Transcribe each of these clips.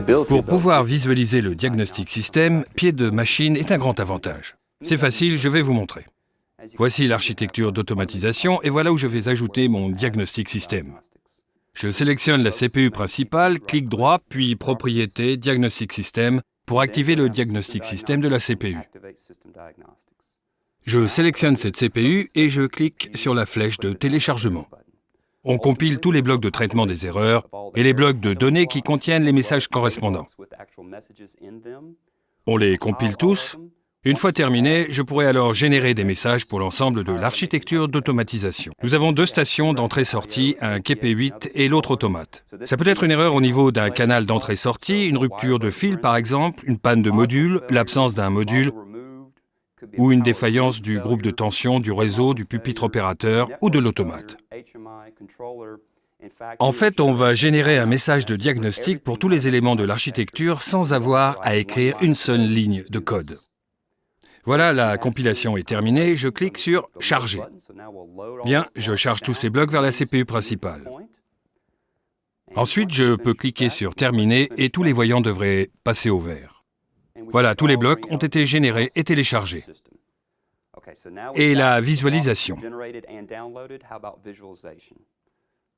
Pour pouvoir visualiser le diagnostic système, pied de machine est un grand avantage. C'est facile, je vais vous montrer. Voici l'architecture d'automatisation et voilà où je vais ajouter mon diagnostic système. Je sélectionne la CPU principale, clic droit, puis Propriétés, Diagnostic System pour activer le diagnostic système de la CPU. Je sélectionne cette CPU et je clique sur la flèche de téléchargement. On compile tous les blocs de traitement des erreurs et les blocs de données qui contiennent les messages correspondants. On les compile tous. Une fois terminé, je pourrai alors générer des messages pour l'ensemble de l'architecture d'automatisation. Nous avons deux stations d'entrée-sortie, un KP8 et l'autre automate. Ça peut être une erreur au niveau d'un canal d'entrée-sortie, une rupture de fil par exemple, une panne de module, l'absence d'un module, ou une défaillance du groupe de tension, du réseau, du pupitre opérateur ou de l'automate. En fait, on va générer un message de diagnostic pour tous les éléments de l'architecture sans avoir à écrire une seule ligne de code. Voilà, la compilation est terminée, je clique sur « Charger ». Bien, je charge tous ces blocs vers la CPU principale. Ensuite, je peux cliquer sur « Terminer » et tous les voyants devraient passer au vert. Voilà, tous les blocs ont été générés et téléchargés. Et la visualisation.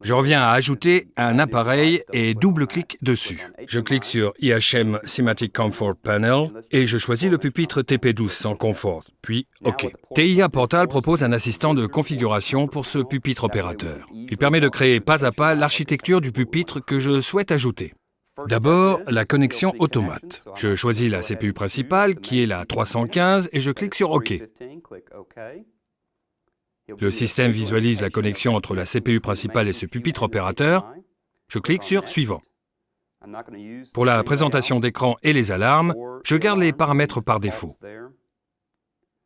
Je reviens à ajouter un appareil et double-clique dessus. Je clique sur IHM Thematic Comfort Panel et je choisis le pupitre TP1200 Comfort, puis OK. TIA Portal propose un assistant de configuration pour ce pupitre opérateur. Il permet de créer pas à pas l'architecture du pupitre que je souhaite ajouter. D'abord, la connexion automate. Je choisis la CPU principale, qui est la 315, et je clique sur OK. Le système visualise la connexion entre la CPU principale et ce pupitre opérateur. Je clique sur « Suivant ». Pour la présentation d'écran et les alarmes, je garde les paramètres par défaut.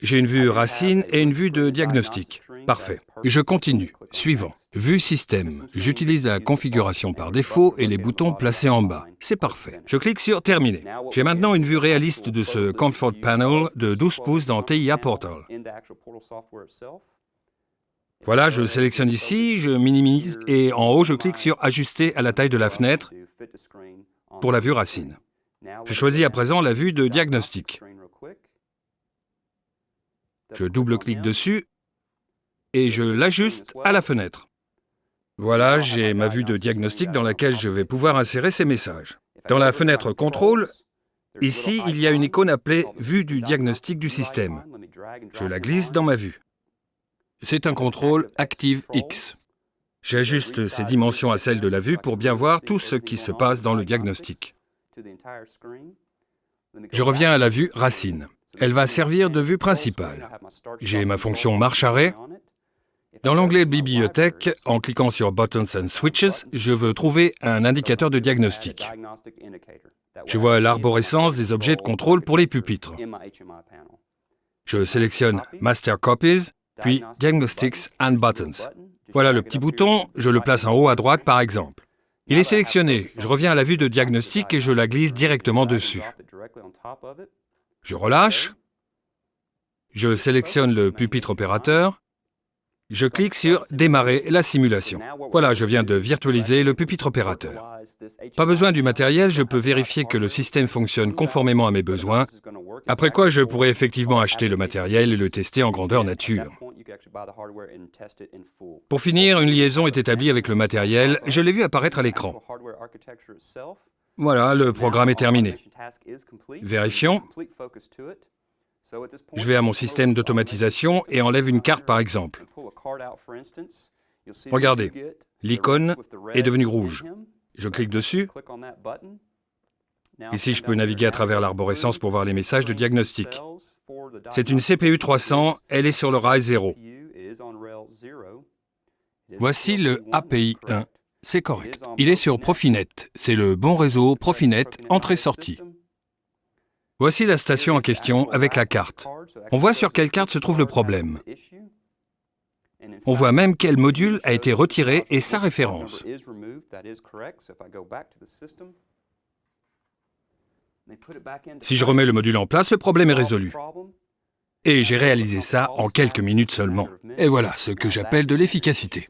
J'ai une vue racine et une vue de diagnostic. Parfait. Je continue. Suivant. Vue système. J'utilise la configuration par défaut et les boutons placés en bas. C'est parfait. Je clique sur « Terminer ». J'ai maintenant une vue réaliste de ce Comfort Panel de 12 pouces dans TIA Portal. Voilà, je sélectionne ici, je minimise et en haut, je clique sur « Ajuster à la taille de la fenêtre » pour la vue racine. Je choisis à présent la vue de diagnostic. Je double-clique dessus et je l'ajuste à la fenêtre. Voilà, j'ai ma vue de diagnostic dans laquelle je vais pouvoir insérer ces messages. Dans la fenêtre Contrôle, ici, il y a une icône appelée « Vue du diagnostic du système ». Je la glisse dans ma vue. C'est un contrôle Active X. J'ajuste ces dimensions à celles de la vue pour bien voir tout ce qui se passe dans le diagnostic. Je reviens à la vue racine. Elle va servir de vue principale. J'ai ma fonction marche-arrêt. Dans l'onglet Bibliothèque, en cliquant sur Buttons and Switches, je veux trouver un indicateur de diagnostic. Je vois l'arborescence des objets de contrôle pour les pupitres. Je sélectionne Master Copies, puis Diagnostics and Buttons. Voilà le petit bouton, je le place en haut à droite par exemple. Il est sélectionné, je reviens à la vue de diagnostic et je la glisse directement dessus. Je relâche, je sélectionne le pupitre opérateur, je clique sur « Démarrer la simulation ». Voilà, je viens de virtualiser le pupitre opérateur. Pas besoin du matériel, je peux vérifier que le système fonctionne conformément à mes besoins, après quoi je pourrai effectivement acheter le matériel et le tester en grandeur nature. Pour finir, une liaison est établie avec le matériel, je l'ai vu apparaître à l'écran. Voilà, le programme est terminé. Vérifions. Je vais à mon système d'automatisation et enlève une carte par exemple. Regardez, l'icône est devenue rouge. Je clique dessus. Ici, je peux naviguer à travers l'arborescence pour voir les messages de diagnostic. C'est une CPU 300, elle est sur le rail 0. Voici le API 1. C'est correct. Il est sur Profinet. C'est le bon réseau Profinet entrée-sortie. Voici la station en question avec la carte. On voit sur quelle carte se trouve le problème. On voit même quel module a été retiré et sa référence. Si je remets le module en place, le problème est résolu. Et j'ai réalisé ça en quelques minutes seulement. Et voilà ce que j'appelle de l'efficacité.